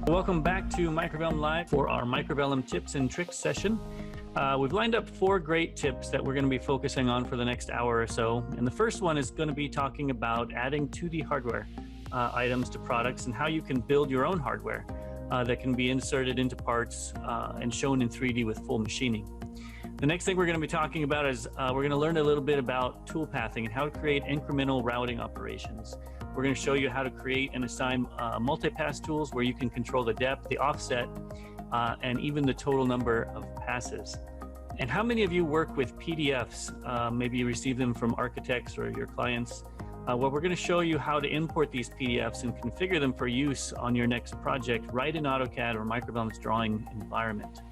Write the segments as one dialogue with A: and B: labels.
A: Welcome back to Microvellum Live for our Microvellum tips and tricks session. We've lined up 4 great tips that we're going to be focusing on for the next hour or so. And the first one is going to be talking about adding 2D hardware items to products and how you can build your own hardware that can be inserted into parts and shown in 3D with full machining. The next thing we're going to be talking about is we're going to learn a little bit about tool pathing and how to create incremental routing operations. We're going to show you how to create and assign multi-pass tools where you can control the depth, the offset, and even the total number of passes. And how many of you work with PDFs? Maybe you receive them from architects or your clients. Well, we're going to show you how to import these PDFs and configure them for use on your next project right in AutoCAD or Microvellum's drawing environment.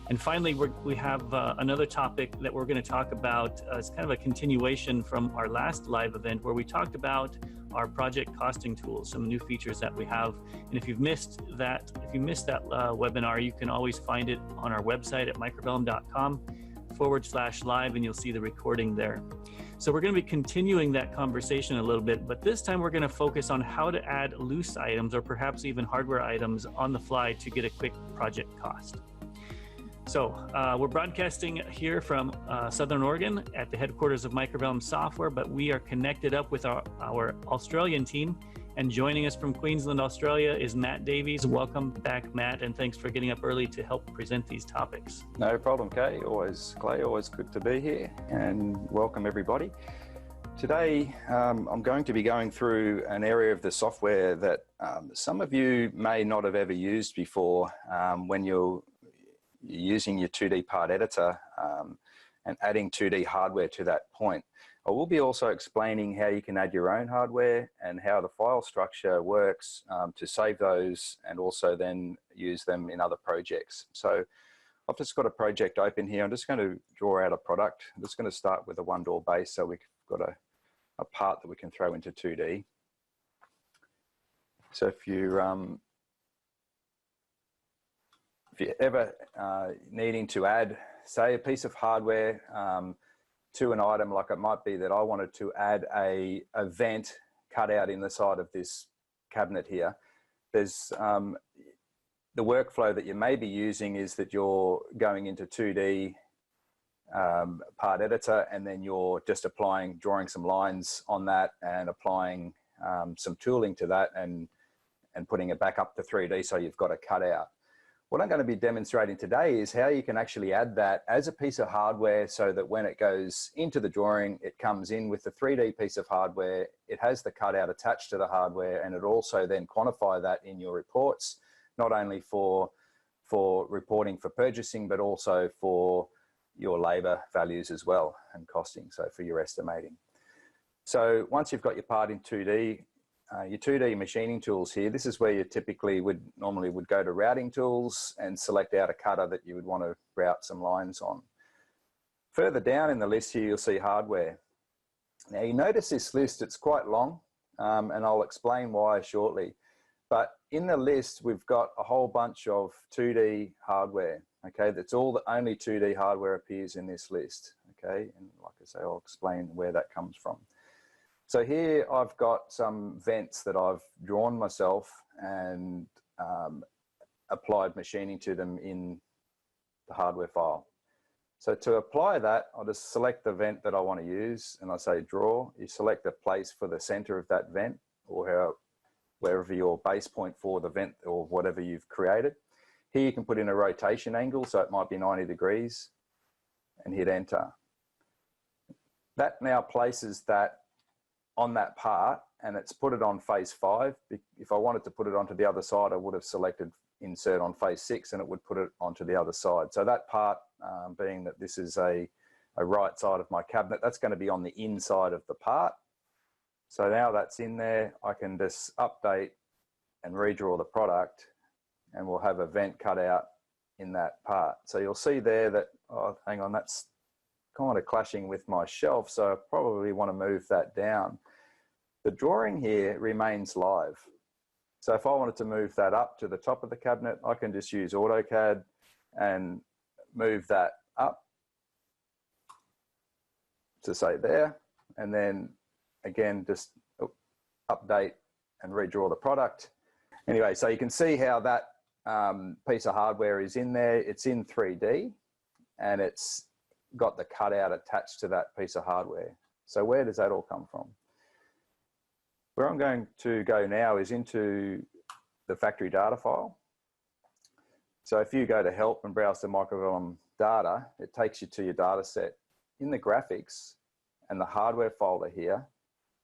A: And finally, we have another topic that we're going to talk about. It's kind of a continuation from our last live event where we talked about our project costing tools, some new features that we have. And if you missed that webinar, you can always find it on our website at microvellum.com/live, and you'll see the recording there. So we're going to be continuing that conversation a little bit, but this time we're going to focus on how to add loose items or perhaps even hardware items on the fly to get a quick project cost. So we're broadcasting here from Southern Oregon at the headquarters of Microvellum Software, but we are connected up with our Australian team. And joining us from Queensland, Australia is Matt Davies. Welcome back, Matt, and thanks for getting up early to help present these topics.
B: No problem, Clay. Always good to be here, and welcome everybody. Today, I'm going to be going through an area of the software that some of you may not have ever used before when you're using your 2D part editor and adding 2D hardware to that point. I will be also explaining how you can add your own hardware and how the file structure works to save those and also then use them in other projects. So I've just got a project open here. I'm just going to draw out a product. I'm just going to start with a 1-door base so we've got a part that we can throw into 2D. So if you're ever needing to add, say, a piece of hardware to an item, like it might be that I wanted to add a vent cut out in the side of this cabinet here, there's the workflow that you may be using is that you're going into 2D part editor, and then you're just drawing some lines on that and applying some tooling to that and putting it back up to 3D so you've got a cutout. What I'm going to be demonstrating today is how you can actually add that as a piece of hardware so that when it goes into the drawing, it comes in with the 3D piece of hardware, it has the cutout attached to the hardware, and it also then quantify that in your reports, not only for reporting for purchasing, but also for your labor values as well and costing, so for your estimating. So once you've got your part in 2D, your 2D machining tools here, this is where you typically normally would go to routing tools and select out a cutter that you would want to route some lines on. Further down in the list here, you'll see hardware. Now you notice this list, it's quite long, and I'll explain why shortly. But in the list, we've got a whole bunch of 2D hardware, okay? That's all the only 2D hardware appears in this list, okay? And like I say, I'll explain where that comes from. So here I've got some vents that I've drawn myself and applied machining to them in the hardware file. So to apply that, I'll just select the vent that I want to use, and I say draw. You select a place for the center of that vent, or wherever your base point for the vent or whatever you've created. Here you can put in a rotation angle, so it might be 90 degrees, and hit enter. That now places that on that part, and it's put it on face 5. If I wanted to put it onto the other side, I would have selected insert on face 6, and it would put it onto the other side. So that part, being that this is a right side of my cabinet, that's going to be on the inside of the part. So now that's in there, I can just update and redraw the product, and we'll have a vent cut out in that part. So you'll see there that, oh, hang on, that's kind of clashing with my shelf, so I probably want to move that down. The drawing here remains live. So if I wanted to move that up to the top of the cabinet, I can just use AutoCAD and move that up to say there, and then again just update and redraw the product. Anyway, so you can see how that piece of hardware is in there. It's in 3D and it's got the cutout attached to that piece of hardware. So where does that all come from? Where I'm going to go now is into the factory data file. So if you go to help and browse the Microvellum data, it takes you to your data set. In the graphics and the hardware folder here,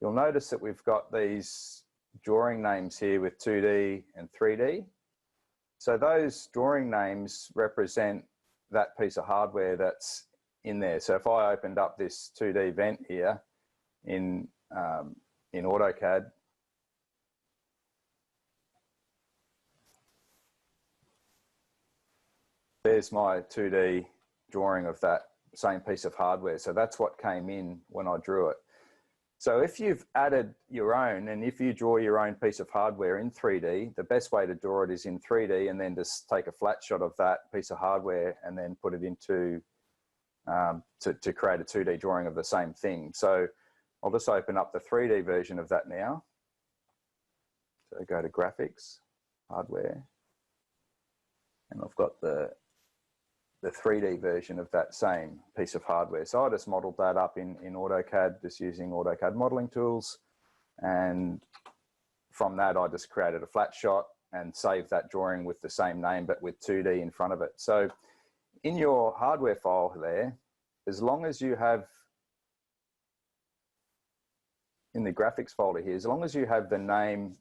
B: you'll notice that we've got these drawing names here with 2D and 3D. So those drawing names represent that piece of hardware that's in there. So if I opened up this 2D vent here in AutoCAD, there's my 2D drawing of that same piece of hardware. So that's what came in when I drew it. So if you've added your own, and if you draw your own piece of hardware in 3D, the best way to draw it is in 3D and then just take a flat shot of that piece of hardware and then put it into, to create a 2D drawing of the same thing. So I'll just open up the 3D version of that now. So go to graphics, hardware, and I've got the 3D version of that same piece of hardware. So I just modeled that up in AutoCAD, just using AutoCAD modeling tools. And from that, I just created a flat shot and saved that drawing with the same name, but with 2D in front of it. So in your hardware file there, as long as you have, in the graphics folder here, as long as you have the name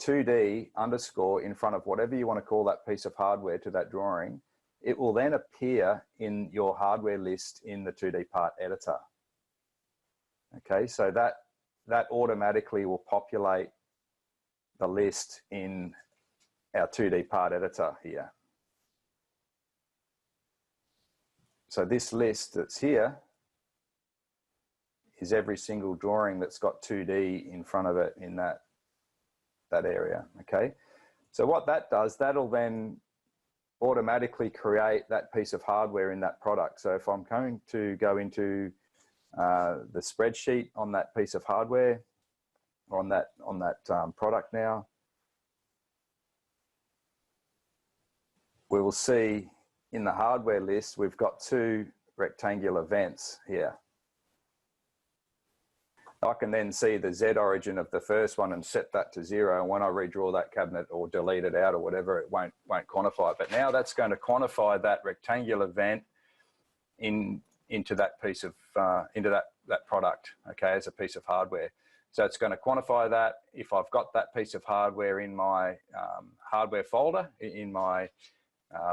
B: 2D underscore in front of whatever you want to call that piece of hardware to that drawing, it will then appear in your hardware list in the 2D part editor. Okay, so that automatically will populate the list in our 2D part editor here. So this list that's here is every single drawing that's got 2D in front of it in that area, okay? So what that does, that'll then automatically create that piece of hardware in that product. So if I'm going to go into the spreadsheet on that piece of hardware, on that product now, we will see in the hardware list, we've got 2 rectangular vents here. I can then see the Z origin of the first one and set that to 0. And when I redraw that cabinet or delete it out or whatever, it won't quantify it. But now that's going to quantify that rectangular vent into that piece of into that product, okay, as a piece of hardware. So it's going to quantify that. If I've got that piece of hardware in my hardware folder in my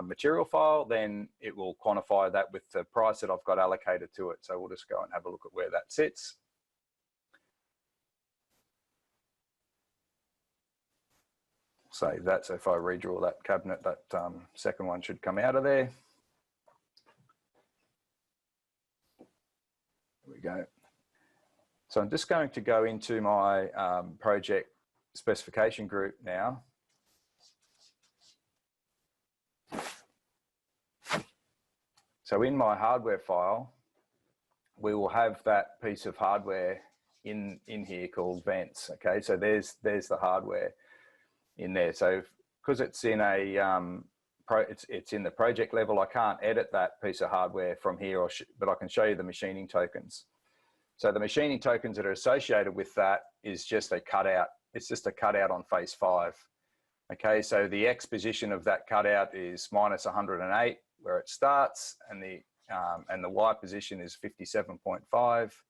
B: material file, then it will quantify that with the price that I've got allocated to it. So we'll just go and have a look at where that sits. Save that. So if I redraw that cabinet, that second one should come out of there. There we go. So I'm just going to go into my project specification group now. So in my hardware file, we will have that piece of hardware in here called vents. Okay, so there's the hardware in there. So because it's in a it's in the project level, I can't edit that piece of hardware from here, but I can show you the machining tokens. So the machining tokens that are associated with that is just a cutout. It's just a cutout on face 5. Okay, so the X position of that cutout is -108 where it starts, and the Y position is 57.5.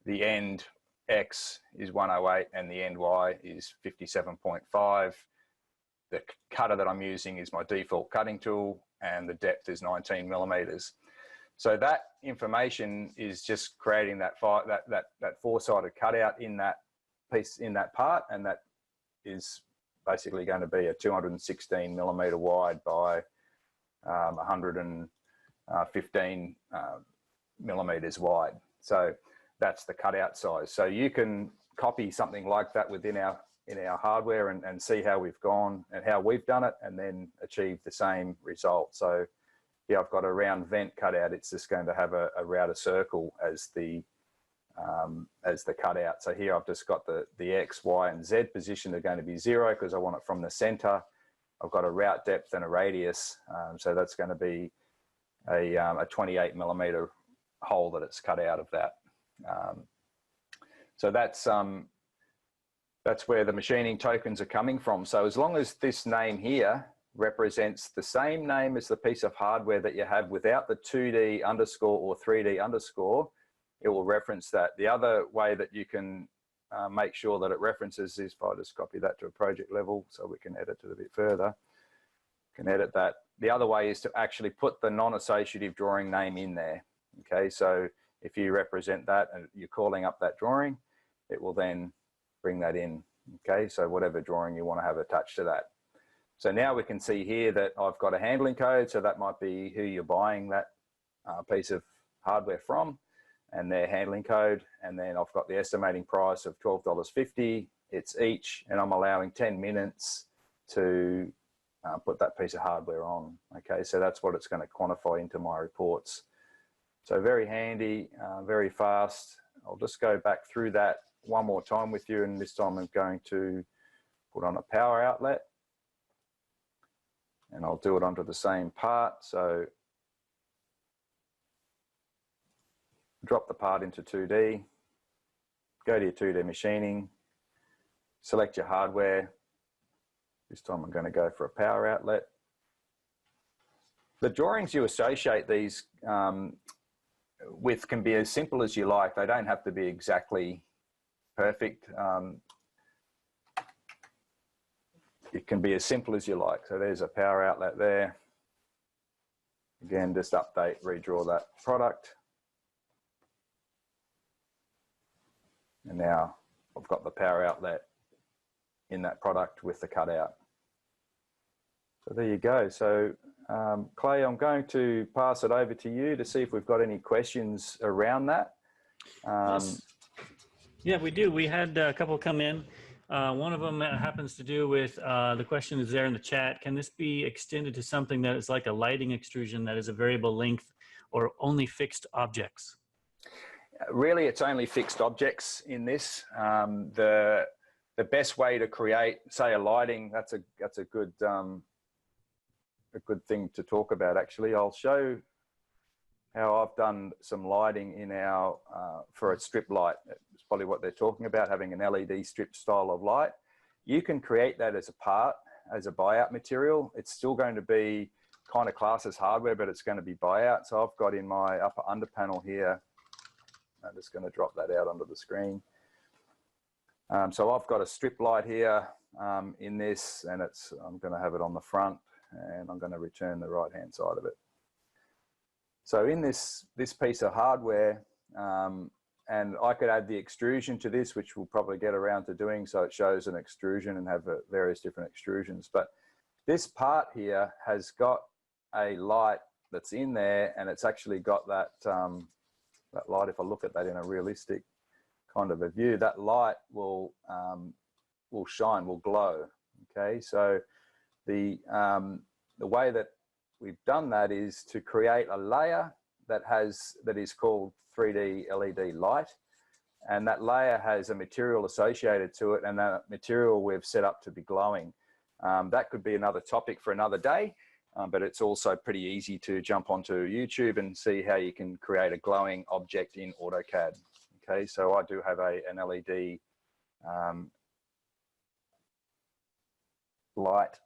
B: The end X is 108 and the end Y is 57.5. The cutter that I'm using is my default cutting tool and the depth is 19 millimeters. So that information is just creating that four-sided cutout in that piece, in that part, and that is basically going to be a 216 millimeter wide by 115 millimeters wide. So that's the cutout size. So you can copy something like that within our hardware and see how we've gone and how we've done it, and then achieve the same result. So yeah, I've got a round vent cutout. It's just going to have a router circle as the cutout. So here I've just got the X, Y, and Z position are going to be 0 because I want it from the center. I've got a route depth and a radius. So that's going to be a 28 millimeter hole that it's cut out of that. So that's where the machining tokens are coming from. So as long as this name here represents the same name as the piece of hardware that you have without the 2D underscore or 3D underscore, it will reference that. The other way that you can make sure that it references is if I just copy that to a project level so we can edit it a bit further. Can edit that. The other way is to actually put the non-associative drawing name in there. Okay, so if you represent that and you're calling up that drawing, it will then bring that in. Okay, so whatever drawing you want to have attached to that. So now we can see here that I've got a handling code, so that might be who you're buying that piece of hardware from and their handling code. And then I've got the estimating price of $12.50. It's each, and I'm allowing 10 minutes to put that piece of hardware on. Okay, so that's what it's going to quantify into my reports. So very handy, very fast. I'll just go back through that one more time with you, and this time I'm going to put on a power outlet, and I'll do it onto the same part. So drop the part into 2D, go to your 2D machining, select your hardware. This time I'm going to go for a power outlet. The drawings you associate these with can be as simple as you like. They don't have to be exactly perfect. It can be as simple as you like. So there's a power outlet there. Again, just update, redraw that product. And now I've got the power outlet in that product with the cutout. So there you go. So Clay, I'm going to pass it over to you to see if we've got any questions around that.
A: Yes. Yeah, we do. We had a couple come in. One of them happens to do with the question is there in the chat. Can this be extended to something that is like a lighting extrusion that is a variable length or only fixed objects?
B: Really, it's only fixed objects in this. The best way to create, say, a lighting, that's a good thing to talk about. Actually, I'll show how I've done some lighting in our for a strip light. It's probably what they're talking about, having an LED strip style of light. You can create that as a part, as a buyout material. It's still going to be kind of classed as hardware, but it's going to be buyout. So I've got in my upper under panel here, I'm just going to drop that out onto the screen. So I've got a strip light here in this, and I'm going to have it on the front, and I'm going to return the right hand side of it. So in this piece of hardware, and I could add the extrusion to this, which we'll probably get around to doing, so it shows an extrusion and have various different extrusions. But this part here has got a light that's in there, and it's actually got that that light. If I look at that in a realistic kind of a view, that light will shine, will glow. Okay, so the way that we've done that is to create a layer that is called 3D LED light, and that layer has a material associated to it, and that material we've set up to be glowing. That could be another topic for another day, but it's also pretty easy to jump onto YouTube and see how you can create a glowing object in AutoCAD. Okay, so I do have an LED light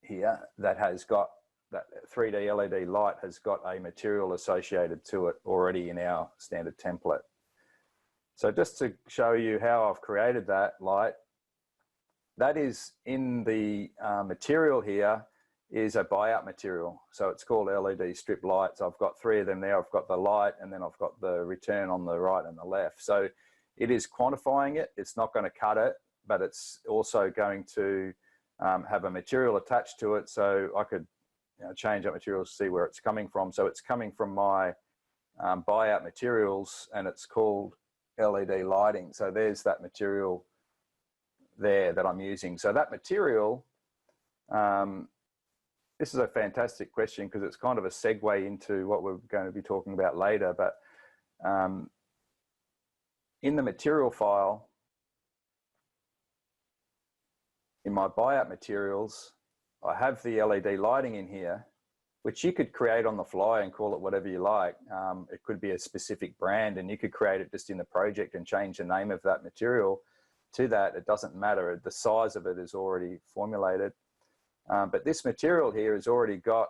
B: here that has got that 3D LED light has got a material associated to it already in our standard template. So just to show you how I've created that light, that is in the material here is a buyout material. So it's called LED strip lights. I've got 3 of them there. I've got the light, and then I've got the return on the right and the left. So it is quantifying it. It's not going to cut it, but it's also going to have a material attached to it. So I could change that material to see where it's coming from. So it's coming from my buyout materials, and it's called LED lighting. So there's that material there that I'm using. So that material, this is a fantastic question because it's kind of a segue into what we're going to be talking about later. But in the material file, in my buyout materials, I have the LED lighting in here, which you could create on the fly and call it whatever you like. It could be a specific brand, and you could create it just in the project and change the name of that material to that. It doesn't matter. The size of it is already formulated. But this material here has already got,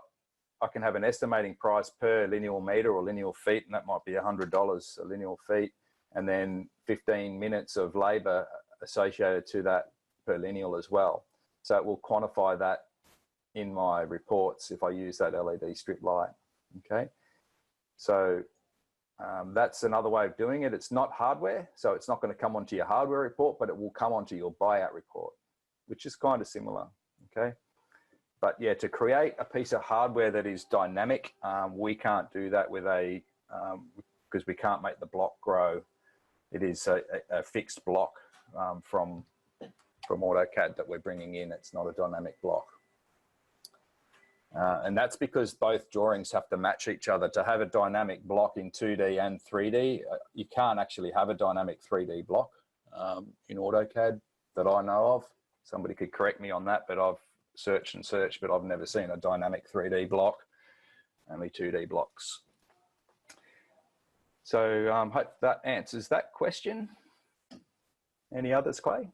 B: I can have an estimating price per lineal meter or lineal feet, and that might be $100 a lineal feet, and then 15 minutes of labor associated to that per lineal as well. So it will quantify that in my reports if I use that LED strip light. Okay, so that's another way of doing it. It's not hardware, so it's not going to come onto your hardware report, but it will come onto your buyout report, which is kind of similar. Okay, but yeah, to create a piece of hardware that is dynamic, we can't do that with a, because we can't make the block grow. It is a fixed block from AutoCAD that we're bringing in. It's not a dynamic block. And that's because both drawings have to match each other. To have a dynamic block in 2D and 3D, you can't actually have a dynamic 3D block in AutoCAD that I know of. Somebody could correct me on that, but I've searched and searched, but I've never seen a dynamic 3D block, only 2D blocks. So hope that answers that question. Any others, Clay?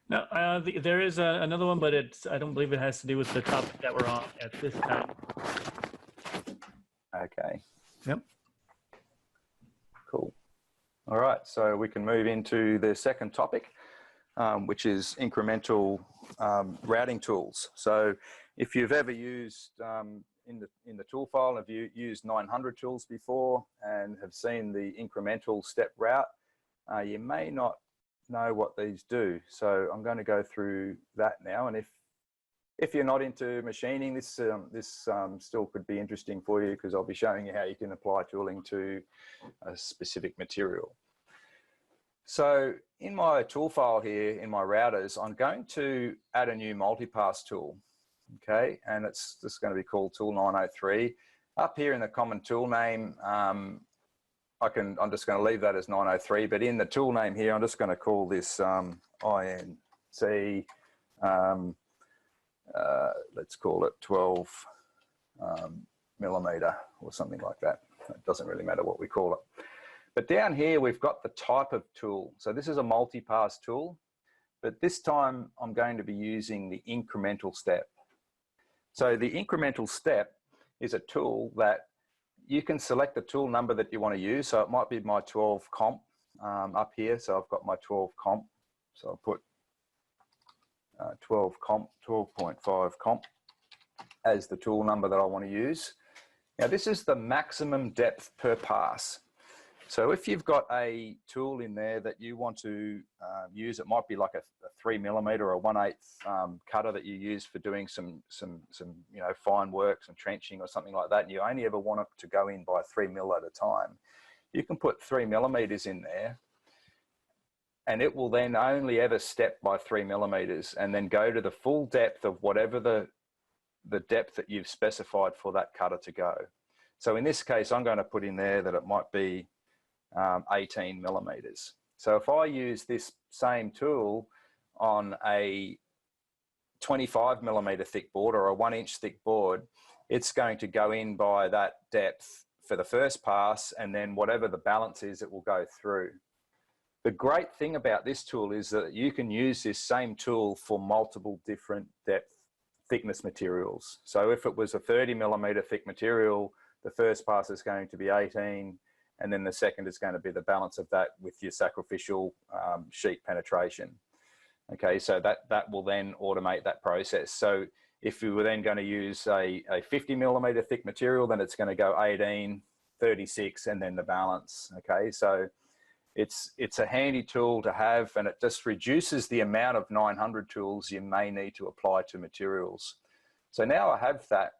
A: No, there is another one, but I don't believe it has to do with the topic that we're on at this time.
B: Okay.
A: Yep.
B: Cool. All right, so we can move into the second topic, which is incremental routing tools. So if you've ever used, in the tool file, have you used 900 tools before and have seen the incremental step route, you may not know what these do. So I'm going to go through that now. And if you're not into machining, this still could be interesting for you, because I'll be showing you how you can apply tooling to a specific material. So in my tool file here, in my routers, I'm going to add a new multipass tool. Okay, and it's just going to be called tool 903. Up here in the common tool name, I'm just going to leave that as 903, but in the tool name here, I'm just going to call this INC, let's call it 12 millimeter or something like that. It doesn't really matter what we call it. But down here, we've got the type of tool. So this is a multipass tool, but this time I'm going to be using the incremental step. So the incremental step is a tool that you can select the tool number that you want to use. So it might be my 12 comp up here. So I've got my 12 comp. So I'll put 12 comp, 12.5 comp as the tool number that I want to use. Now this is the maximum depth per pass. So if you've got a tool in there that you want to use, it might be like a 3 millimeter or 1/8 cutter that you use for doing some fine work, some trenching or something like that, and you only ever want it to go in by 3 mil at a time. You can put 3 millimeters in there, and it will then only ever step by 3 millimeters and then go to the full depth of whatever the depth that you've specified for that cutter to go. So in this case, I'm going to put in there that it might be 18 millimeters. So if I use this same tool on a 25 millimeter thick board or a 1-inch thick board, it's going to go in by that depth for the first pass, and then whatever the balance is, it will go through. The great thing about this tool is that you can use this same tool for multiple different thickness materials. So if it was a 30 millimeter thick material, the first pass is going to be 18, and then the second is going to be the balance of that with your sacrificial sheet penetration. Okay, so that will then automate that process. So if we were then going to use a 50 millimeter thick material, then it's going to go 18, 36, and then the balance. Okay, so it's a handy tool to have, and it just reduces the amount of 900 tools you may need to apply to materials. So now I have that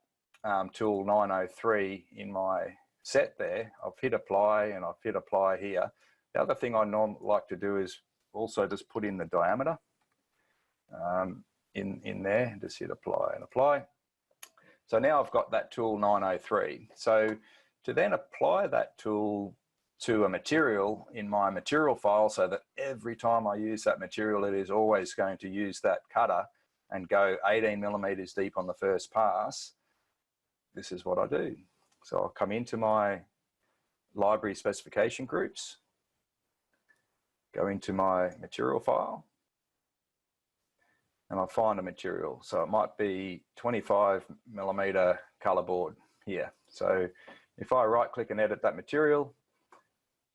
B: tool 903 in my set there. I've hit apply, and I've hit apply here. The other thing I normally like to do is also just put in the diameter in there, just hit apply and apply. So now I've got that tool 903. So to then apply that tool to a material in my material file, so that every time I use that material, it is always going to use that cutter, and go 18 millimeters deep on the first pass, this is what I do. So I'll come into my library specification groups, go into my material file, and I'll find a material. So it might be 25 millimeter color board here. So if I right click and edit that material,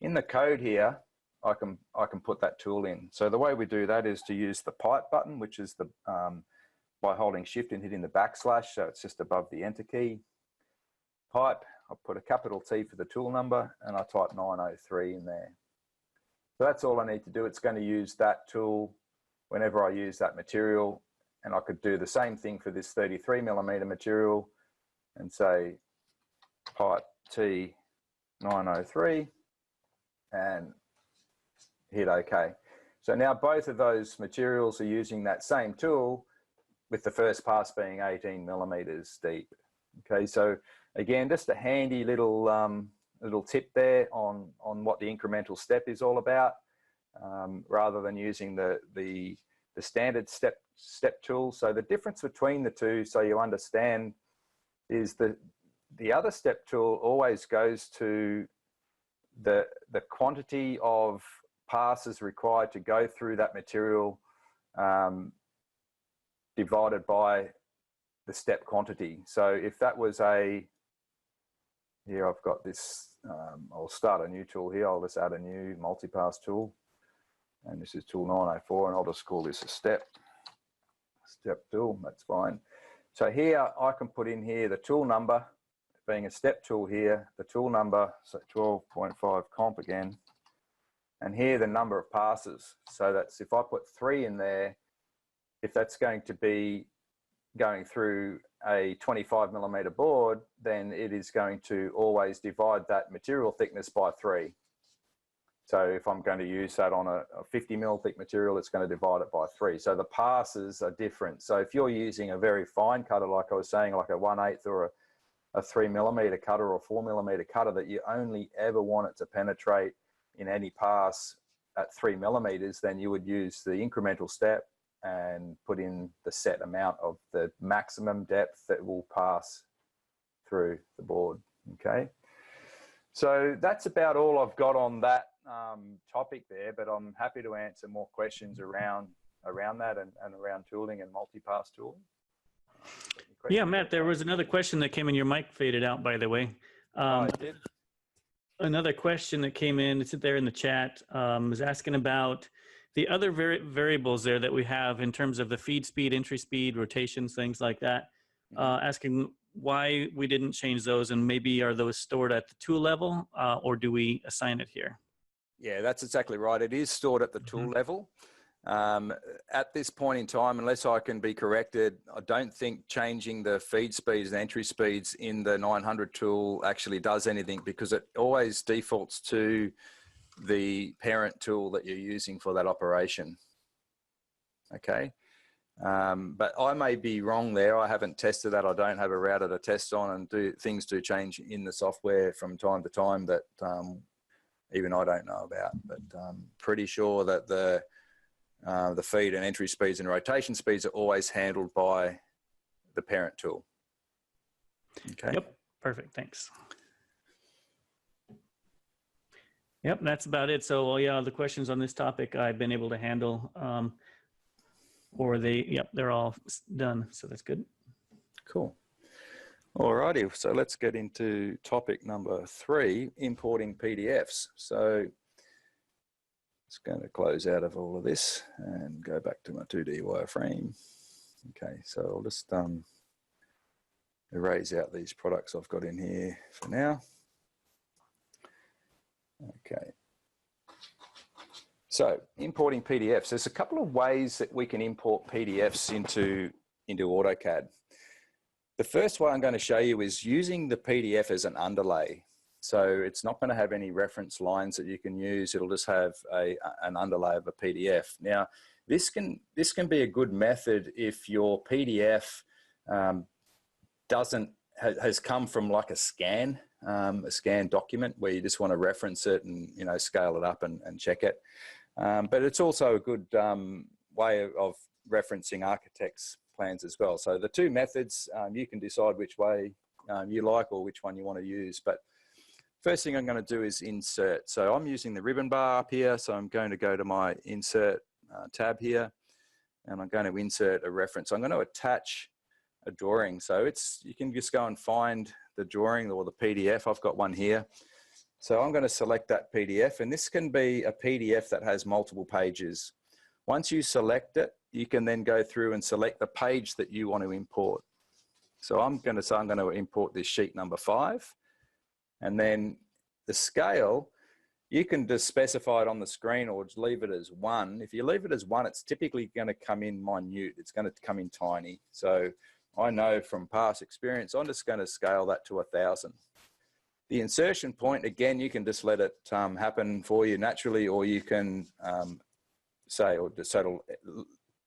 B: in the code here, I can put that tool in. So the way we do that is to use the pipe button, which is the by holding shift and hitting the backslash, so it's just above the enter key. Pipe, I'll put a capital T for the tool number, and I type 903 in there. So that's all I need to do. It's going to use that tool whenever I use that material, and I could do the same thing for this 33 millimeter material and say pipe T 903 and hit OK. So now both of those materials are using that same tool, with the first pass being 18 millimeters deep. Okay, so again, just a handy little little tip there on what the incremental step is all about, rather than using the standard step tool. So the difference between the two, so you understand, is the other step tool always goes to the quantity of passes required to go through that material, divided by the step quantity. So if that was here I've got this, I'll start a new tool here. I'll just add a new multi-pass tool, and this is tool 904, and I'll just call this a step tool. That's fine. So here I can put in here the tool number, being a step tool here, the tool number, so 12.5 comp again, and here the number of passes. So that's, if I put 3 in there, if that's going to be going through a 25 millimeter board, then it is going to always divide that material thickness by 3. So if I'm going to use that on a 50 mil thick material, it's going to divide it by 3. So the passes are different. So if you're using a very fine cutter, like I was saying, like a 1/8 or a 3 millimeter cutter or 4 millimeter cutter, that you only ever want it to penetrate in any pass at 3 millimeters, then you would use the incremental step and put in the set amount of the maximum depth that will pass through the board. Okay, so that's about all I've got on that topic there, but I'm happy to answer more questions around that and around tooling and multi-pass tooling.
A: Yeah, Matt, there was another question that came in. Your mic faded out, by the way.
B: I did.
A: Another question that came in, it's there in the chat, was asking about the other variables there that we have in terms of the feed speed, entry speed, rotations, things like that, asking why we didn't change those, and maybe are those stored at the tool level, or do we assign it here?
B: Yeah, that's exactly right. It is stored at the tool level. At this point in time, unless I can be corrected, I don't think changing the feed speeds and entry speeds in the 900 tool actually does anything, because it always defaults to the parent tool that you're using for that operation. Okay, but I may be wrong there. I haven't tested that. I don't have a router to test on, and things do change in the software from time to time that even I don't know about. But I'm pretty sure that the feed and entry speeds and rotation speeds are always handled by the parent tool. Okay.
A: Yep. Perfect. Thanks. Yep, that's about it. So, yeah, the questions on this topic I've been able to handle, or they're all done. So that's good.
B: Cool. All righty. So let's get into topic number 3, importing PDFs. So it's going to close out of all of this and go back to my 2D wireframe. Okay, so I'll just erase out these products I've got in here for now. Okay, so importing PDFs. There's a couple of ways that we can import PDFs into AutoCAD. The first one I'm going to show you is using the PDF as an underlay. So it's not going to have any reference lines that you can use. It'll just have an underlay of a PDF. Now, this can be a good method if your PDF has come from like a scan document where you just want to reference it and scale it up and check it. But it's also a good way of referencing architects' plans as well. So the two methods, you can decide which way you like or which one you want to use. But first thing I'm going to do is insert. So I'm using the ribbon bar up here. So I'm going to go to my insert tab here, and I'm going to insert a reference. I'm going to attach a drawing. So you can just go and find the drawing or the PDF. I've got one here. So I'm going to select that PDF, and this can be a PDF that has multiple pages. Once you select it, you can then go through and select the page that you want to import. So I'm going to say I'm going to import this sheet number 5, and then the scale, you can just specify it on the screen or just leave it as 1. If you leave it as 1, it's typically going to come in minute. It's going to come in tiny. So I know from past experience, I'm just going to scale that to 1,000. The insertion point, again, you can just let it happen for you naturally, or you can say, or just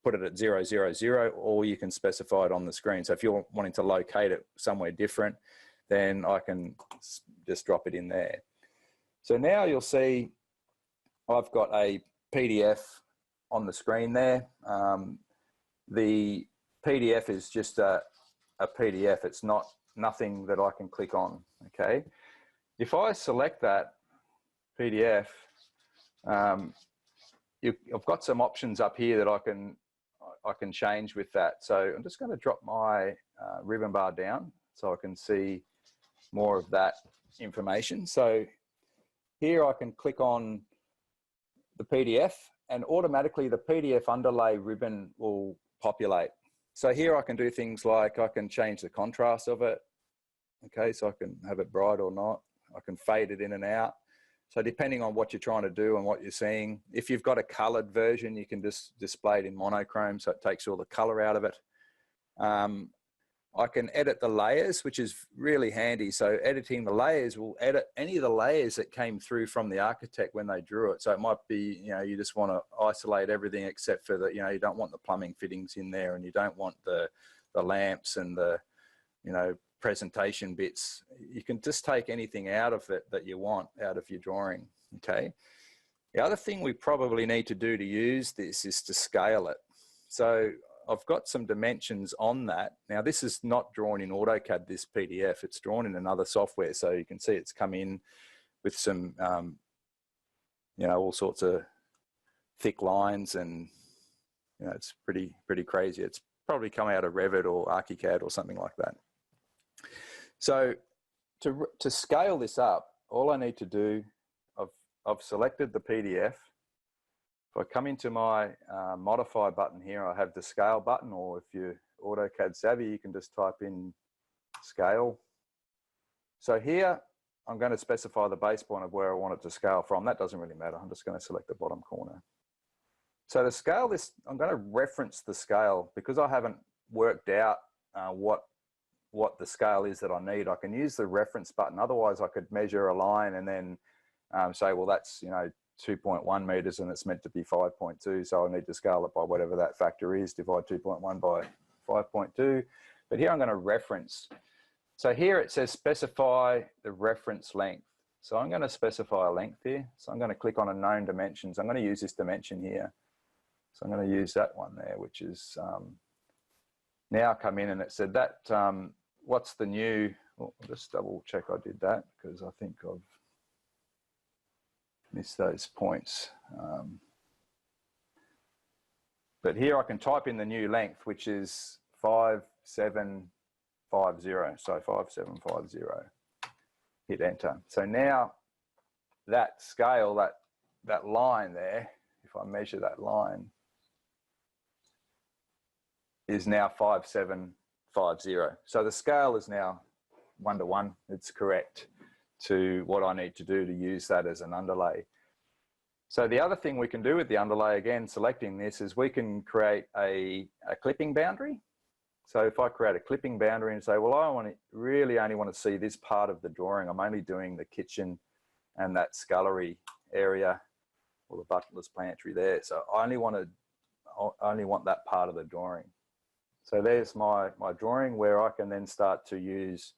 B: put it at 000, or you can specify it on the screen. So if you're wanting to locate it somewhere different, then I can just drop it in there. So now you'll see I've got a PDF on the screen there. The PDF is just a PDF. It's nothing that I can click on, okay? If I select that PDF, I've got some options up here that I can change with that. So I'm just going to drop my ribbon bar down so I can see more of that information. So here I can click on the PDF, and automatically the PDF underlay ribbon will populate. So here I can do things like I can change the contrast of it. Okay, so I can have it bright or not. I can fade it in and out. So depending on what you're trying to do and what you're seeing, if you've got a colored version, you can just display it in monochrome, so it takes all the color out of it. I can edit the layers, which is really handy. So editing the layers will edit any of the layers that came through from the architect when they drew it. So it might be, you just want to isolate everything except for the, you don't want the plumbing fittings in there, and you don't want the lamps and the, presentation bits. You can just take anything out of it that you want out of your drawing, okay? The other thing we probably need to do to use this is to scale it. So I've got some dimensions on that. Now this is not drawn in AutoCAD, this PDF, it's drawn in another software. So you can see it's come in with some, all sorts of thick lines, and it's pretty crazy. It's probably come out of Revit or AutoCAD or something like that. So to scale this up, all I need to do, I've selected the PDF. If I come into my modify button here, I have the scale button, or if you're AutoCAD savvy, you can just type in scale. So here, I'm going to specify the base point of where I want it to scale from. That doesn't really matter. I'm just going to select the bottom corner. So to scale this, I'm going to reference the scale because I haven't worked out what the scale is that I need. I can use the reference button. Otherwise, I could measure a line and then say, well, that's 2.1 meters and it's meant to be 5.2, so I need to scale it by whatever that factor is. Divide 2.1 by 5.2. But here I'm going to reference. So here it says specify the reference length. So I'm going to specify a length here. So I'm going to click on a known dimensions. I'm going to use this dimension here. So I'm going to use that one there, which is now come in and it said that what's the new, I'll just double check I did that because I think I've missed those points. But here I can type in the new length, which is 5750. So 5750. Hit enter. So now that scale, that line there, if I measure that line, is now 5750. So the scale is now 1:1. It's correct to what I need to do to use that as an underlay. So the other thing we can do with the underlay, again, selecting this, is we can create a clipping boundary. So if I create a clipping boundary and say, well, I really only want to see this part of the drawing. I'm only doing the kitchen and that scullery area, or the butler's pantry there. So I only want that part of the drawing. So there's my drawing where I can then start to use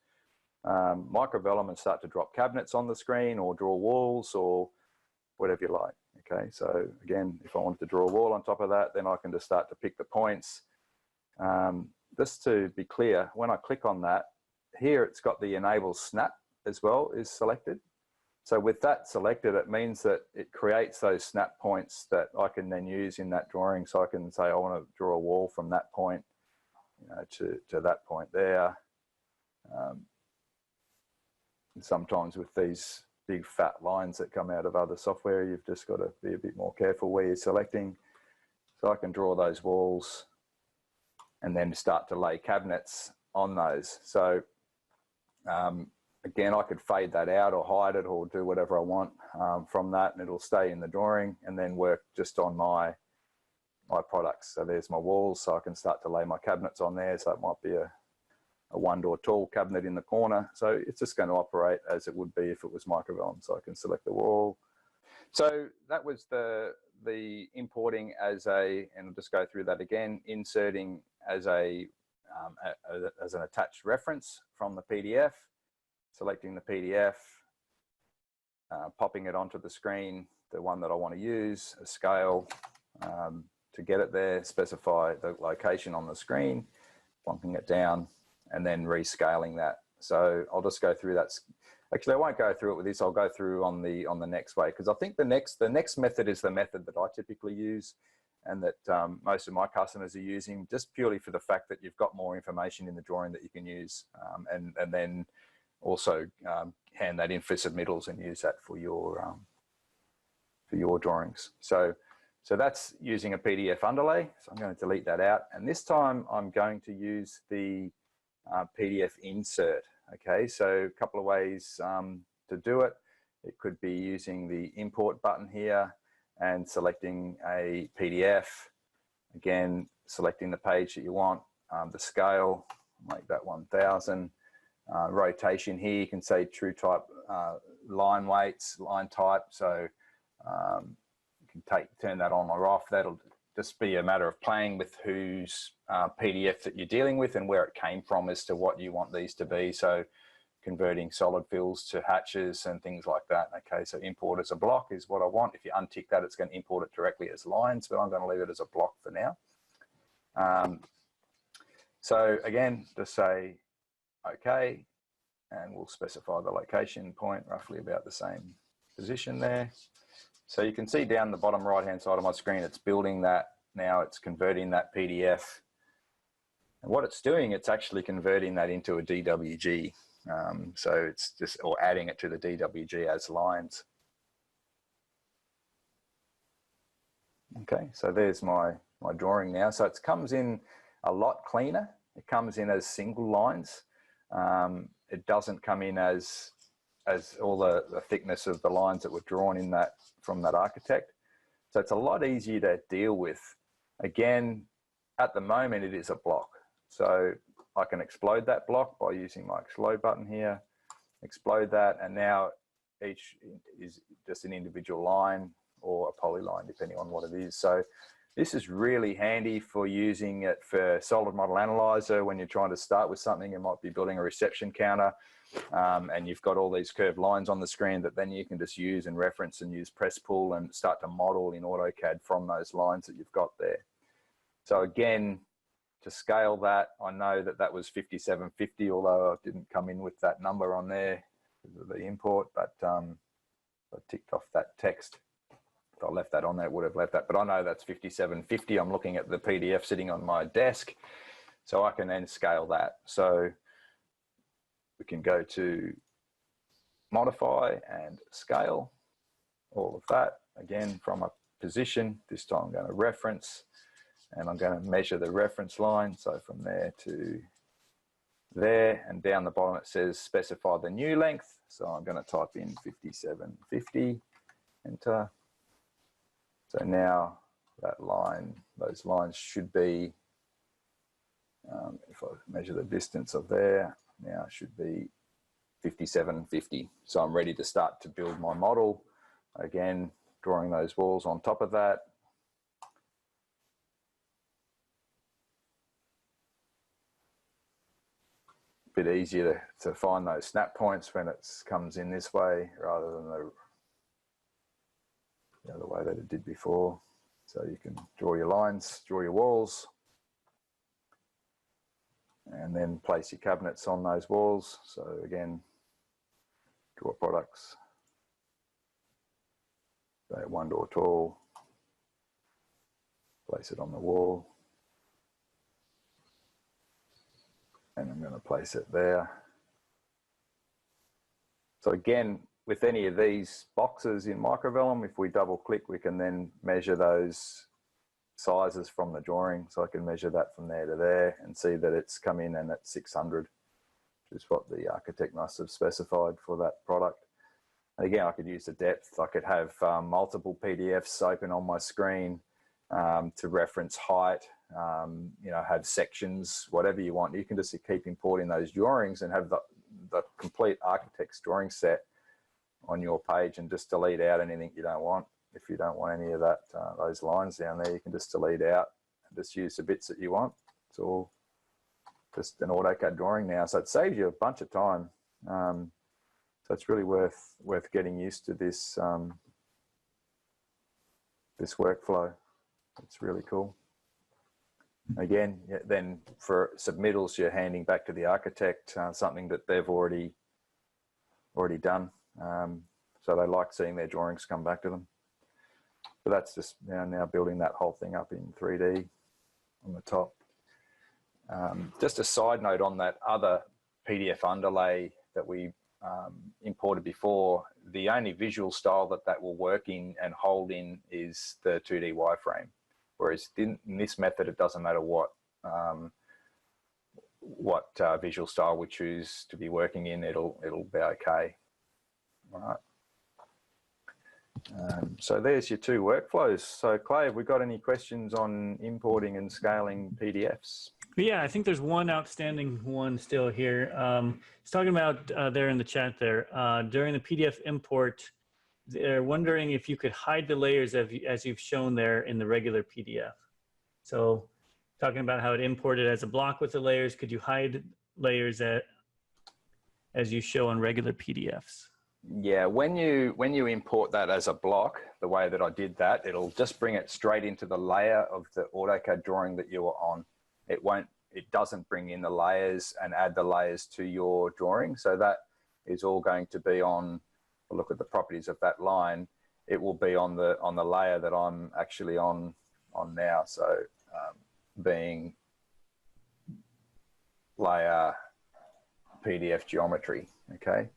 B: Microvellum and start to drop cabinets on the screen or draw walls or whatever you like. Okay, so again, if I wanted to draw a wall on top of that, then I can just start to pick the points. Just to be clear, when I click on that, here it's got the enable snap as well is selected. So with that selected, it means that it creates those snap points that I can then use in that drawing. So I can say I want to draw a wall from that point, you know, to that point there. Sometimes with these big fat lines that come out of other software, you've just got to be a bit more careful where you're selecting. So I can draw those walls and then start to lay cabinets on those. So again, I could fade that out or hide it or do whatever I want from that, and it'll stay in the drawing and then work just on my products. So there's my walls, so I can start to lay my cabinets on there. So it might be a one-door tall cabinet in the corner. So it's just going to operate as it would be if it was Microvellum. So I can select the wall. So that was the importing as a, and I'll just go through that again, inserting as an attached reference from the PDF, selecting the PDF, popping it onto the screen, the one that I want to use, a scale to get it there, specify the location on the screen, bumping it down, and then rescaling that. So I'll just go through that. Actually, I won't go through it with this. I'll go through on the next way, because I think the next method is the method that I typically use, and that most of my customers are using, just purely for the fact that you've got more information in the drawing that you can use, and then also hand that in for submittals and use that for your drawings. So that's using a PDF underlay. So I'm going to delete that out, and this time I'm going to use the PDF insert. Okay, so a couple of ways to do it. It could be using the import button here and selecting a PDF. Again, selecting the page that you want, the scale, make that 1000. Rotation here, you can say true type line weights, line type. So you can turn that on or off. That'll just be a matter of playing with whose PDF that you're dealing with and where it came from as to what you want these to be. So converting solid fills to hatches and things like that. Okay, so import as a block is what I want. If you untick that, it's going to import it directly as lines, but I'm going to leave it as a block for now. So again, just say okay, and we'll specify the location point, roughly about the same position there. So you can see down the bottom right hand side of my screen, it's building that now, it's converting that PDF. And what it's doing, it's actually converting that into a DWG. So it's just, or adding it to the DWG as lines. Okay, so there's my drawing now. So it comes in a lot cleaner. It comes in as single lines. It doesn't come in as all the thickness of the lines that were drawn in that from that architect. So it's a lot easier to deal with. Again, at the moment, it is a block. So I can explode that block by using my explode button here, explode that, and now each is just an individual line or a polyline, depending on what it is. So this is really handy for using it for solid model analyzer when you're trying to start with something. You might be building a reception counter and you've got all these curved lines on the screen that then you can just use and reference and use press pull and start to model in AutoCAD from those lines that you've got there. So again, to scale that, I know that that was 5750, although I didn't come in with that number on there because of the import, but I ticked off that text. If I left that on there, it would have left that, but I know that's 5750. I'm looking at the PDF sitting on my desk, so I can then scale that. So we can go to modify and scale all of that. Again, from a position, this time I'm going to reference, and I'm going to measure the reference line. So from there to there, and down the bottom it says specify the new length. So I'm going to type in 5750, enter. So now that line, those lines should be, if I measure the distance of there, now it should be 5750. So I'm ready to start to build my model. Again, drawing those walls on top of that. A bit easier to find those snap points when it comes in this way rather than the other way that it did before. So you can draw your lines, draw your walls, and then place your cabinets on those walls. So again, draw products, say 1 door tall, place it on the wall, and I'm going to place it there. So again, with any of these boxes in Microvellum, if we double click, we can then measure those sizes from the drawing. So I can measure that from there to there and see that it's come in and at 600, which is what the architect must have specified for that product. And again, I could use the depth. I could have multiple PDFs open on my screen to reference height, you know, have sections, whatever you want. You can just keep importing those drawings and have the complete architect's drawing set on your page, and just delete out anything you don't want. If you don't want any of that, those lines down there, you can just delete out and just use the bits that you want. It's all just an AutoCAD drawing now, so it saves you a bunch of time. So it's really worth getting used to this this workflow. It's really cool. Again, then for submittals, you're handing back to the architect something that they've already done. So they like seeing their drawings come back to them. So that's just now building that whole thing up in 3D on the top. Just a side note on that other PDF underlay that we imported before, the only visual style that will work in and hold in is the 2D wireframe. Whereas in this method, it doesn't matter what visual style we choose to be working in, it'll be okay. All right. So there's your two workflows. So Clay, have we got any questions on importing and scaling PDFs?
A: Yeah, I think there's one outstanding one still here. It's talking about there in the chat there, during the PDF import, they're wondering if you could hide the layers as you've shown there in the regular PDF. So talking about how it imported as a block with the layers, could you hide layers as you show on regular PDFs?
B: Yeah, when you import that as a block, the way that I did that, it'll just bring it straight into the layer of the AutoCAD drawing that you are on. It doesn't bring in the layers and add the layers to your drawing. So that is all going to be on, look at the properties of that line, it will be on the layer that I'm actually on now. So being layer PDF geometry, okay?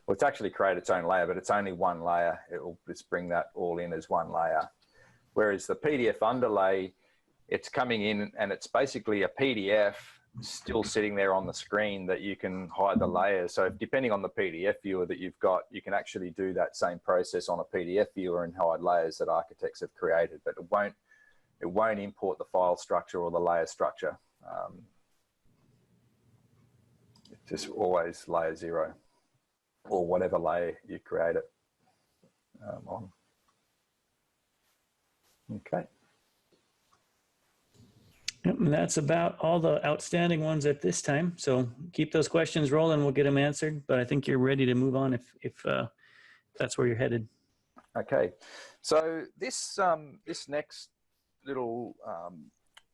B: Well, it's actually created its own layer, but it's only one layer. It will just bring that all in as one layer. Whereas the PDF underlay, it's coming in and it's basically a PDF still sitting there on the screen that you can hide the layers. So depending on the PDF viewer that you've got, you can actually do that same process on a PDF viewer and hide layers that architects have created, but it won't import the file structure or the layer structure. It's just always layer 0. Or whatever layer you create it on. Okay.
A: Yep, and that's about all the outstanding ones at this time. So keep those questions rolling, we'll get them answered. But I think you're ready to move on if that's where you're headed.
B: Okay, so this next little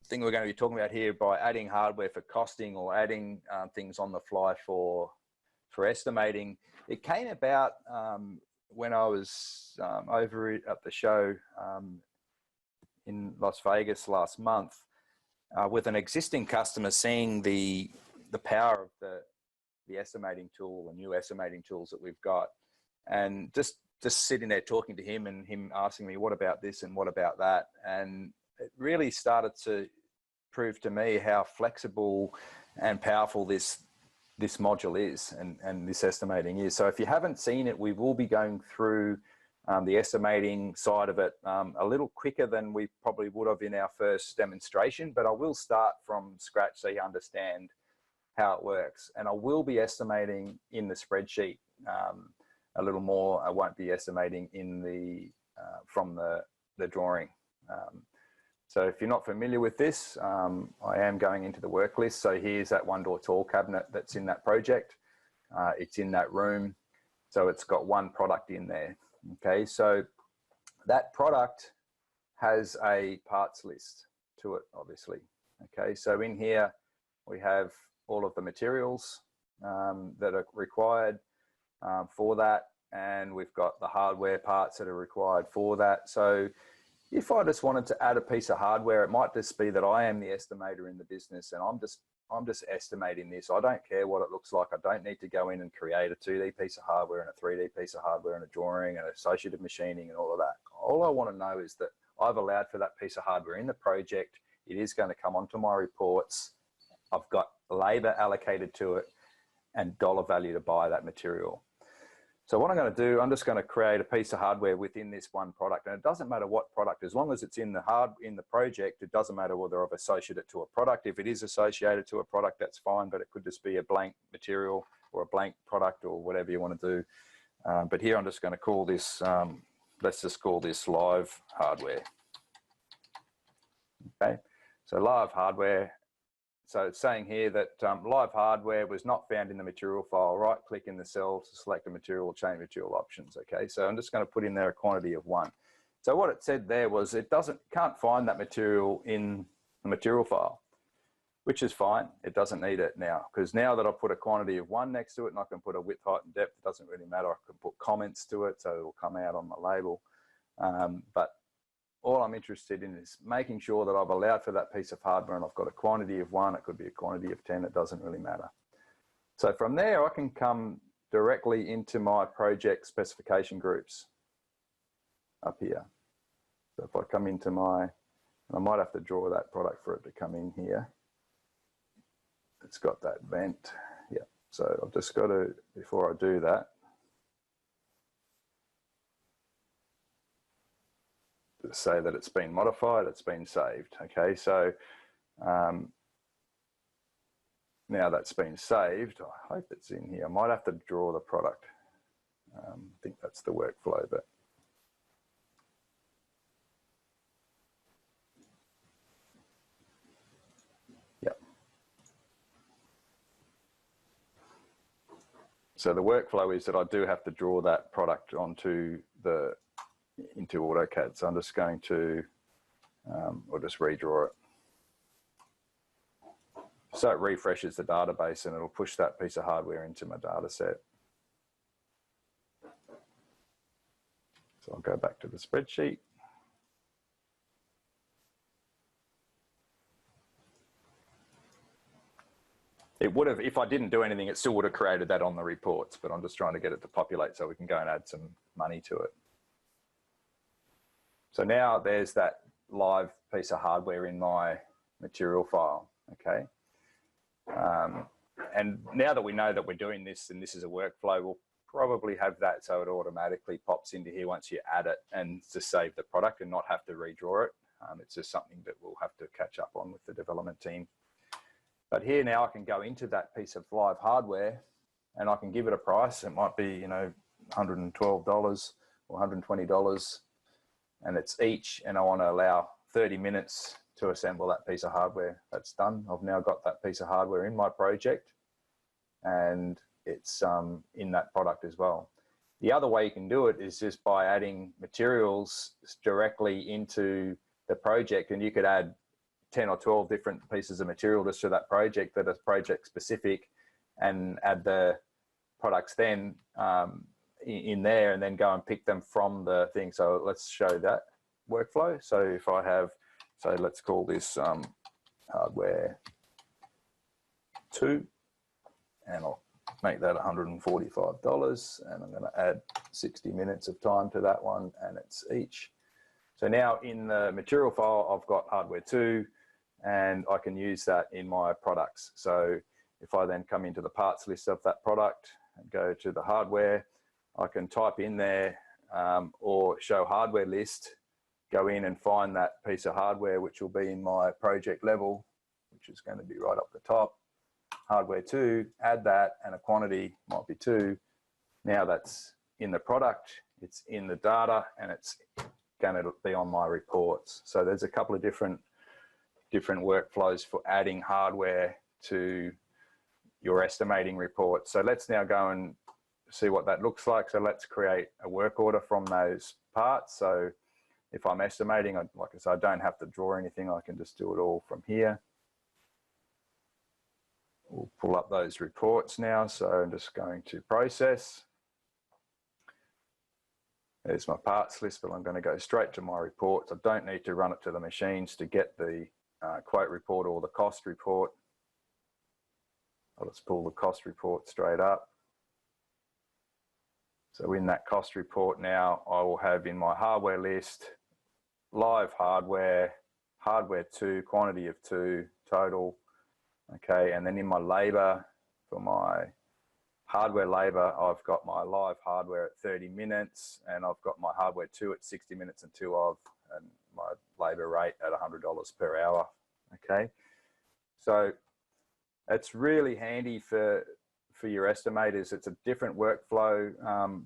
B: thing we're going to be talking about here, by adding hardware for costing or adding things on the fly for estimating, it came about when I was over at the show in Las Vegas last month with an existing customer, seeing the power of the estimating tool, the new estimating tools that we've got, and just sitting there talking to him and him asking me, what about this and what about that? And it really started to prove to me how flexible and powerful this module is and this estimating is. So if you haven't seen it, we will be going through the estimating side of it a little quicker than we probably would have in our first demonstration, but I will start from scratch so you understand how it works. And I will be estimating in the spreadsheet a little more. I won't be estimating in from the drawing. So if you're not familiar with this, I am going into the work list. So here's that 1 door tall cabinet that's in that project. It's in that room. So it's got one product in there. Okay, so that product has a parts list to it, obviously. Okay, so in here we have all of the materials that are required for that, and we've got the hardware parts that are required for that. So if I just wanted to add a piece of hardware, it might just be that I am the estimator in the business, and I'm just estimating this. I don't care what it looks like. I don't need to go in and create a 2D piece of hardware and a 3D piece of hardware and a drawing and associative machining and all of that. All I want to know is that I've allowed for that piece of hardware in the project. It is going to come onto my reports. I've got labor allocated to it and dollar value to buy that material. So what I'm going to do, I'm just going to create a piece of hardware within this one product, and it doesn't matter what product, as long as it's in the project. It doesn't matter whether I've associated it to a product. If it is associated to a product, that's fine, but it could just be a blank material or a blank product or whatever you want to do. But here I'm just going to call this, let's just call this live hardware. Okay, so live hardware. So it's saying here that live hardware was not found in the material file. Right click in the cell to select a material or change material options. Okay, so I'm just going to put in there a quantity of 1. So what it said there was it can't find that material in the material file, which is fine. It doesn't need it now, because now that I've put a quantity of 1 next to it, and I can put a width, height, and depth, it doesn't really matter. I can put comments to it, so it will come out on my label. But all I'm interested in is making sure that I've allowed for that piece of hardware, and I've got a quantity of 1, it could be a quantity of 10, it doesn't really matter. So from there, I can come directly into my project specification groups up here. So if I come into my, and I might have to draw that product for it to come in here. It's got that vent, yeah. So I've just got to, before I do that, say that it's been modified, it's been saved. Okay, so now that's been saved, I hope it's in here. I might have to draw the product. I think that's the workflow, but yeah. So the workflow is that I do have to draw that product onto into AutoCAD. So I'm just going to, or just redraw it. So it refreshes the database and it'll push that piece of hardware into my data set. So I'll go back to the spreadsheet. It would have, if I didn't do anything, it still would have created that on the reports, but I'm just trying to get it to populate so we can go and add some money to it. So now there's that live piece of hardware in my material file, okay? And now that we know that we're doing this and this is a workflow, we'll probably have that so it automatically pops into here once you add it and to save the product and not have to redraw it. It's just something that we'll have to catch up on with the development team. But here now I can go into that piece of live hardware and I can give it a price. It might be, you know, $112 or $120. And it's each, and I want to allow 30 minutes to assemble that piece of hardware. That's done. I've now got that piece of hardware in my project, and it's in that product as well. The other way you can do it is just by adding materials directly into the project, and you could add 10 or 12 different pieces of material just to that project that are project specific, and add the products then in there, and then go and pick them from the thing. So let's show that workflow. So if I have, so let's call this hardware 2, and I'll make that $145, and I'm going to add 60 minutes of time to that one, and it's each. So now in the material file, I've got hardware 2, and I can use that in my products. So if I then come into the parts list of that product and go to the hardware, I can type in there or show hardware list, go in and find that piece of hardware, which will be in my project level, which is going to be right up the top. Hardware 2, add that, and a quantity might be 2. Now that's in the product, it's in the data, and it's going to be on my reports. So there's a couple of different workflows for adding hardware to your estimating report. So let's now go and see what that looks like. So let's create a work order from those parts. So if I'm estimating, like I said, I don't have to draw anything. I can just do it all from here. We'll pull up those reports now. So I'm just going to process. There's my parts list, but I'm going to go straight to my reports. I don't need to run it to the machines to get the quote report or the cost report. I'll just pull the cost report straight up. So in that cost report now, I will have in my hardware list, live hardware, hardware 2, quantity of 2, total. Okay, and then in my labor, for my hardware labor, I've got my live hardware at 30 minutes, and I've got my hardware 2 at 60 minutes and 2 of, and my labor rate at $100 per hour. Okay, so it's really handy for your estimators. It's a different workflow,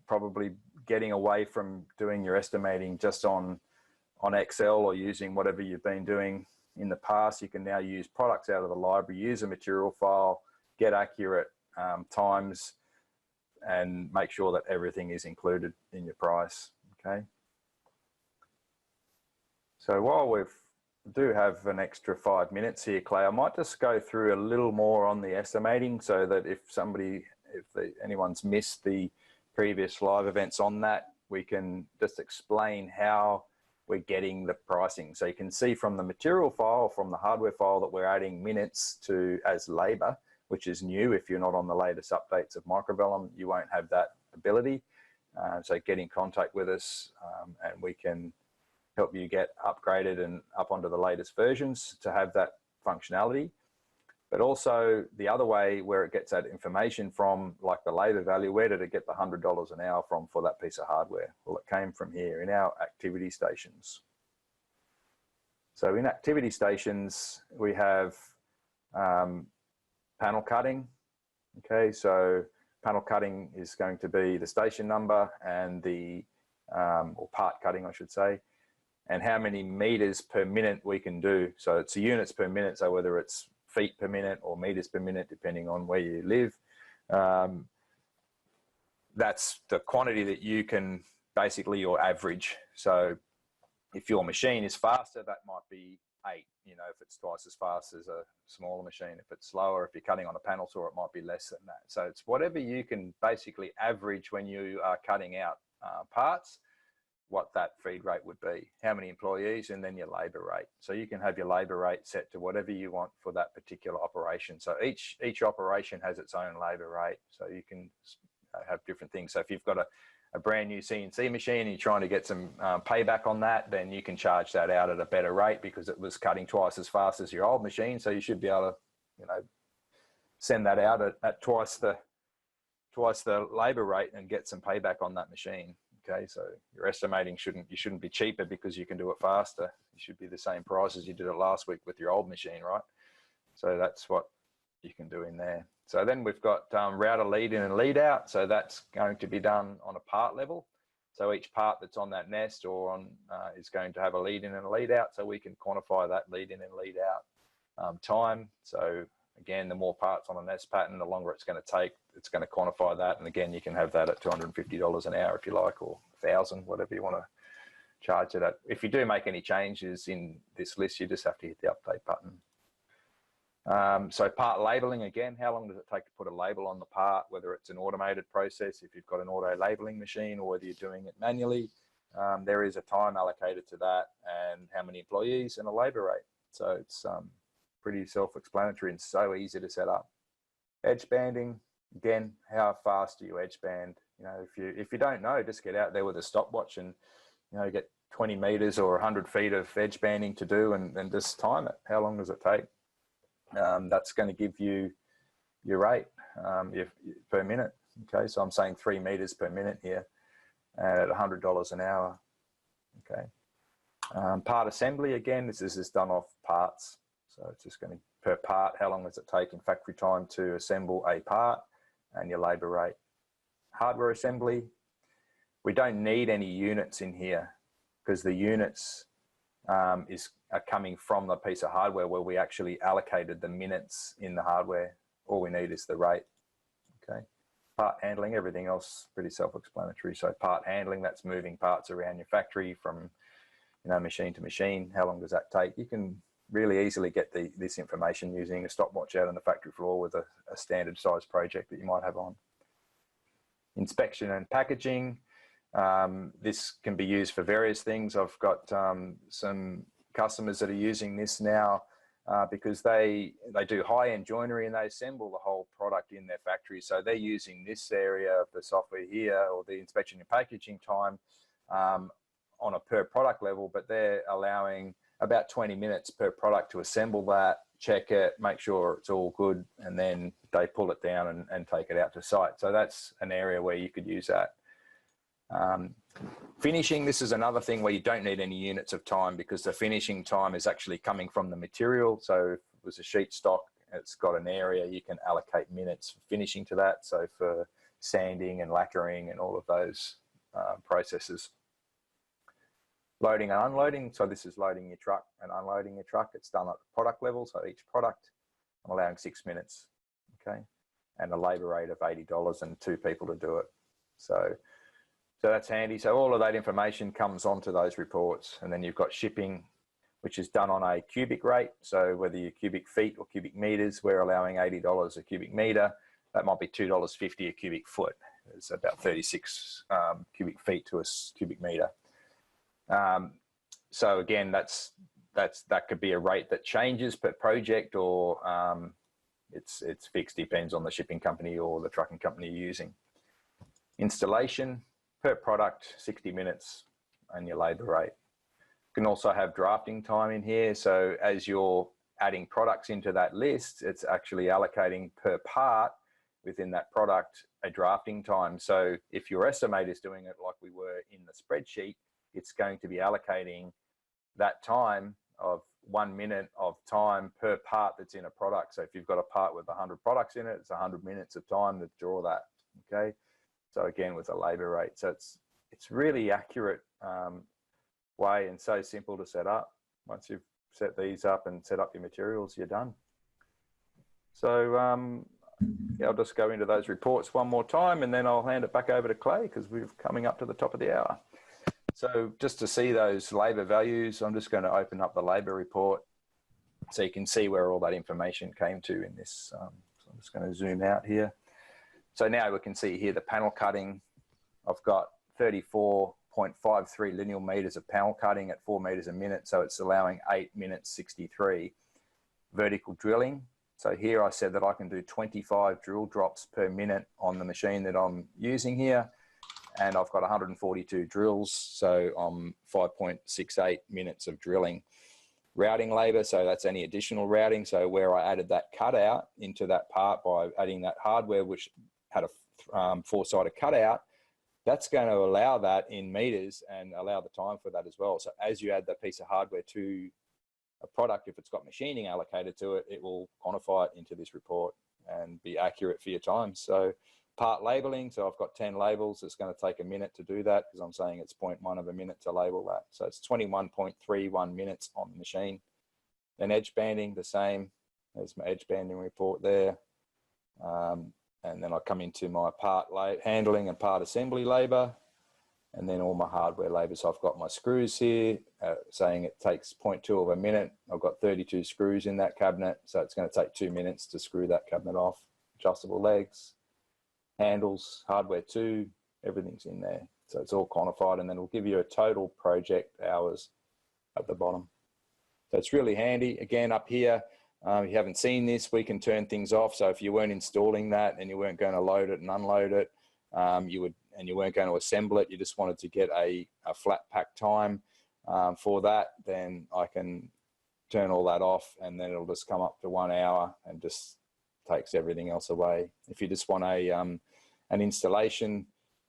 B: probably getting away from doing your estimating just on Excel or using whatever you've been doing in the past. You can now use products out of the library, use a material file, get accurate times, and make sure that everything is included in your price. Okay. So while we do have an extra 5 minutes here, Clay, I might just go through a little more on the estimating, so that if anyone's missed the previous live events on that, we can just explain how we're getting the pricing. So you can see from the material file, from the hardware file, that we're adding minutes to as labor, which is new. If you're not on the latest updates of Microvellum, you won't have that ability. So get in contact with us, and we can help you get upgraded and up onto the latest versions to have that functionality. But also the other way where it gets that information from, like the labor value, where did it get the $100 an hour from for that piece of hardware? Well, it came from here in our activity stations. So in activity stations, we have panel cutting. Okay, so panel cutting is going to be the station number and the, or part cutting, I should say, and how many meters per minute we can do. So it's units per minute, so whether it's feet per minute or meters per minute, depending on where you live. That's the quantity that you can, basically your average. So if your machine is faster, that might be 8, you know, if it's twice as fast as a smaller machine. If it's slower, if you're cutting on a panel saw, it might be less than that. So it's whatever you can basically average when you are cutting out parts, what that feed rate would be, how many employees, and then your labor rate. So you can have your labor rate set to whatever you want for that particular operation. So each operation has its own labor rate, so you can have different things. So if you've got a brand new CNC machine and you're trying to get some payback on that, then you can charge that out at a better rate because it was cutting twice as fast as your old machine. So you should be able to, you know, send that out at twice the labor rate and get some payback on that machine. Okay, so your estimating you shouldn't be cheaper because you can do it faster. You should be the same price as you did it last week with your old machine, right? So that's what you can do in there. So then we've got router lead in and lead out. So that's going to be done on a part level. So each part that's on that nest or on is going to have a lead in and a lead out. So we can quantify that lead in and lead out time. So again, the more parts on a nest pattern, the longer it's going to take. It's going to quantify that. And again, you can have that at $250 an hour if you like, or 1,000, whatever you want to charge it at. If you do make any changes in this list, you just have to hit the update button. So part labeling, again, how long does it take to put a label on the part, whether it's an automated process, if you've got an auto labeling machine, or whether you're doing it manually. There is a time allocated to that and how many employees and a labor rate. So it's pretty self-explanatory and so easy to set up. Edge banding, again, how fast do you edge band? You know, if you don't know, just get out there with a stopwatch and, you know, get 20 meters or 100 feet of edge banding to do and just time it. How long does it take? That's going to give you your rate per minute. Okay, so I'm saying 3 meters per minute here at $100 an hour. Okay. Part assembly, again, this is done off parts. So it's just going to, per part, how long does it take in factory time to assemble a part and your labor rate. Hardware assembly, we don't need any units in here because the units are coming from the piece of hardware where we actually allocated the minutes in the hardware. All we need is the rate. Okay. Part handling, everything else pretty self-explanatory. So part handling, that's moving parts around your factory from, machine to machine, how long does that take? You can really easily get this information using a stopwatch out on the factory floor with a standard size project that you might have on. Inspection and packaging. This can be used for various things. I've got some customers that are using this now because they do high-end joinery and they assemble the whole product in their factory. So they're using this area of the software here, or the inspection and packaging time, on a per product level, but they're allowing about 20 minutes per product to assemble that, check it, make sure it's all good, and then they pull it down and take it out to site. So that's an area where you could use that. Finishing, this is another thing where you don't need any units of time, because the finishing time is actually coming from the material. So if it was a sheet stock, it's got an area, you can allocate minutes for finishing to that. So for sanding and lacquering and all of those processes. Loading and unloading, so this is loading your truck and unloading your truck. It's done at the product level, so each product, I'm allowing 6 minutes, okay? And a labour rate of $80 and 2 people to do it. So that's handy. So all of that information comes onto those reports, and then you've got shipping, which is done on a cubic rate. So whether you're cubic feet or cubic meters, we're allowing $80 a cubic meter. That might be $2.50 a cubic foot. It's about 36 cubic feet to a cubic meter. So again, that could be a rate that changes per project, or it's fixed, depends on the shipping company or the trucking company you're using. Installation per product, 60 minutes, and your labour rate. You can also have drafting time in here. So as you're adding products into that list, it's actually allocating per part within that product a drafting time. So if your estimator is doing it like we were in the spreadsheet, it's going to be allocating that time of 1 minute of time per part that's in a product. So if you've got a part with 100 products in it, it's 100 minutes of time to draw that, okay? So again, with a labour rate. So it's really accurate way, and so simple to set up. Once you've set these up and set up your materials, you're done. So yeah, I'll just go into those reports one more time, and then I'll hand it back over to Clay, because we're coming up to the top of the hour. So just to see those labour values, I'm just going to open up the labour report so you can see where all that information came to in this. So I'm just going to zoom out here. So now we can see here the panel cutting. I've got 34.53 lineal metres of panel cutting at 4 metres a minute. So it's allowing 8 minutes 63. Vertical drilling. So here I said that I can do 25 drill drops per minute on the machine that I'm using here. And I've got 142 drills, so I'm 5.68 minutes of drilling. Routing labour, so that's any additional routing. So where I added that cutout into that part by adding that hardware, which had a 4-sided cutout, that's going to allow that in meters and allow the time for that as well. So as you add that piece of hardware to a product, if it's got machining allocated to it, it will quantify it into this report and be accurate for your time. So part labeling, so I've got 10 labels. It's going to take a minute to do that, because I'm saying it's 0.1 of a minute to label that. So it's 21.31 minutes on the machine. Then edge banding, the same. There's my edge banding report there. And then I come into my part handling and part assembly labour, and then all my hardware labour. So I've got my screws here saying it takes 0.2 of a minute. I've got 32 screws in that cabinet, so it's going to take 2 minutes to screw that cabinet off. Adjustable legs, handles, hardware 2, everything's in there. So it's all quantified, and then it'll give you a total project hours at the bottom. So it's really handy. Again, up here, if you haven't seen this, we can turn things off. So if you weren't installing that and you weren't going to load it and unload it, you weren't going to assemble it, you just wanted to get a flat pack time for that, then I can turn all that off, and then it'll just come up to 1 hour and just takes everything else away. If you just want an installation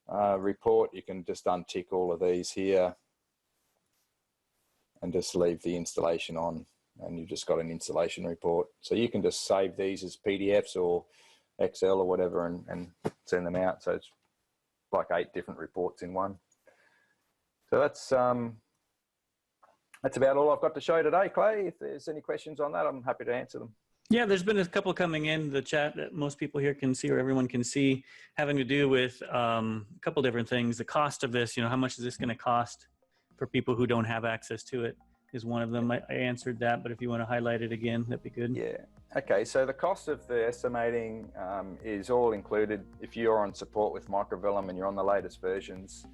B: report, you can just untick all of these here and just leave the installation on, and you've just got an installation report. So you can just save these as PDFs or Excel or whatever and send them out. So it's like 8 different reports in one. So that's about all I've got to show today, Clay. If there's any questions on that, I'm happy to answer them.
A: Yeah, there's been a couple coming in the chat that most people here can see, or everyone can see, having to do with a couple different things. The cost of this, how much is this going to cost for people who don't have access to it is one of them. I answered that, but if you want to highlight it again, that'd be good.
B: Yeah. Okay, so the cost of the estimating is all included. If you're on support with Microvellum and you're on the latest versions,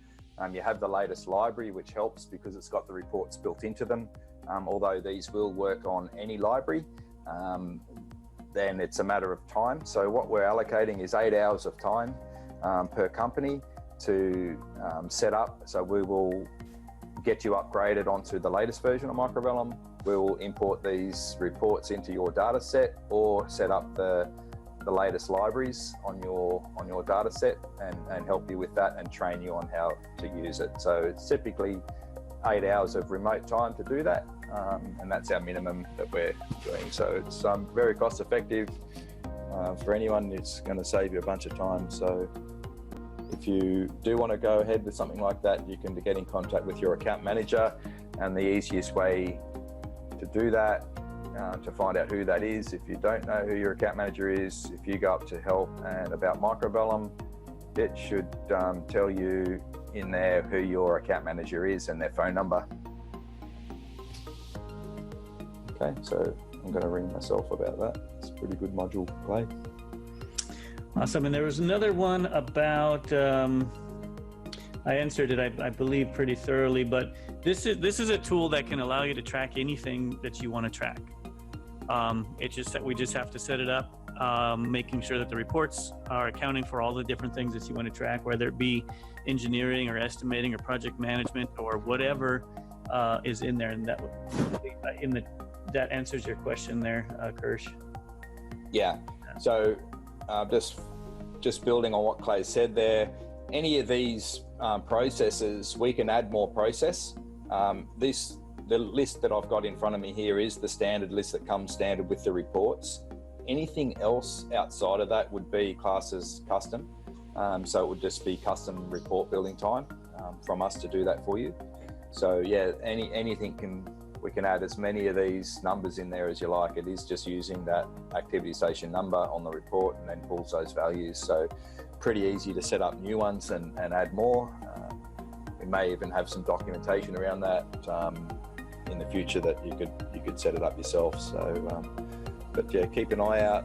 B: you have the latest library, which helps because it's got the reports built into them. Although these will work on any library, then it's a matter of time. So what we're allocating is 8 hours of time per company to set up. So we will get you upgraded onto the latest version of Microvellum. We will import these reports into your data set or set up the latest libraries on your data set and help you with that and train you on how to use it. So it's typically 8 hours of remote time to do that, and that's our minimum that we're doing. So it's very cost effective for anyone. It's going to save you a bunch of time. So if you do want to go ahead with something like that, you can get in contact with your account manager, and the easiest way to do that, to find out who that is. If you don't know who your account manager is, if you go up to help and about Microvellum, it should tell you in there who your account manager is and their phone number. Okay, so I'm going to ring myself about that. It's a pretty good module to play.
A: Awesome. And there was another one about, I answered it, I believe, pretty thoroughly, but this is a tool that can allow you to track anything that you want to track. It's just that we just have to set it up, making sure that the reports are accounting for all the different things that you want to track, whether it be engineering or estimating or project management or whatever is in there. And that answers your question there, Kirsch.
B: Yeah. So just building on what Clay said there, any of these processes, we can add more process. The list that I've got in front of me here is the standard list that comes standard with the reports. Anything else outside of that would be classed as custom. So it would just be custom report building time from us to do that for you. So yeah, anything we can add as many of these numbers in there as you like. It is just using that activity station number on the report and then pulls those values. So pretty easy to set up new ones and add more. We may even have some documentation around that in the future that you could set it up yourself. So, but yeah, keep an eye out.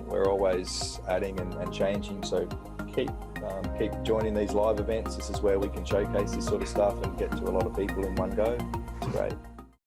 B: We're always adding and changing. So keep joining these live events. This is where we can showcase this sort of stuff and get to a lot of people in one go. It's great.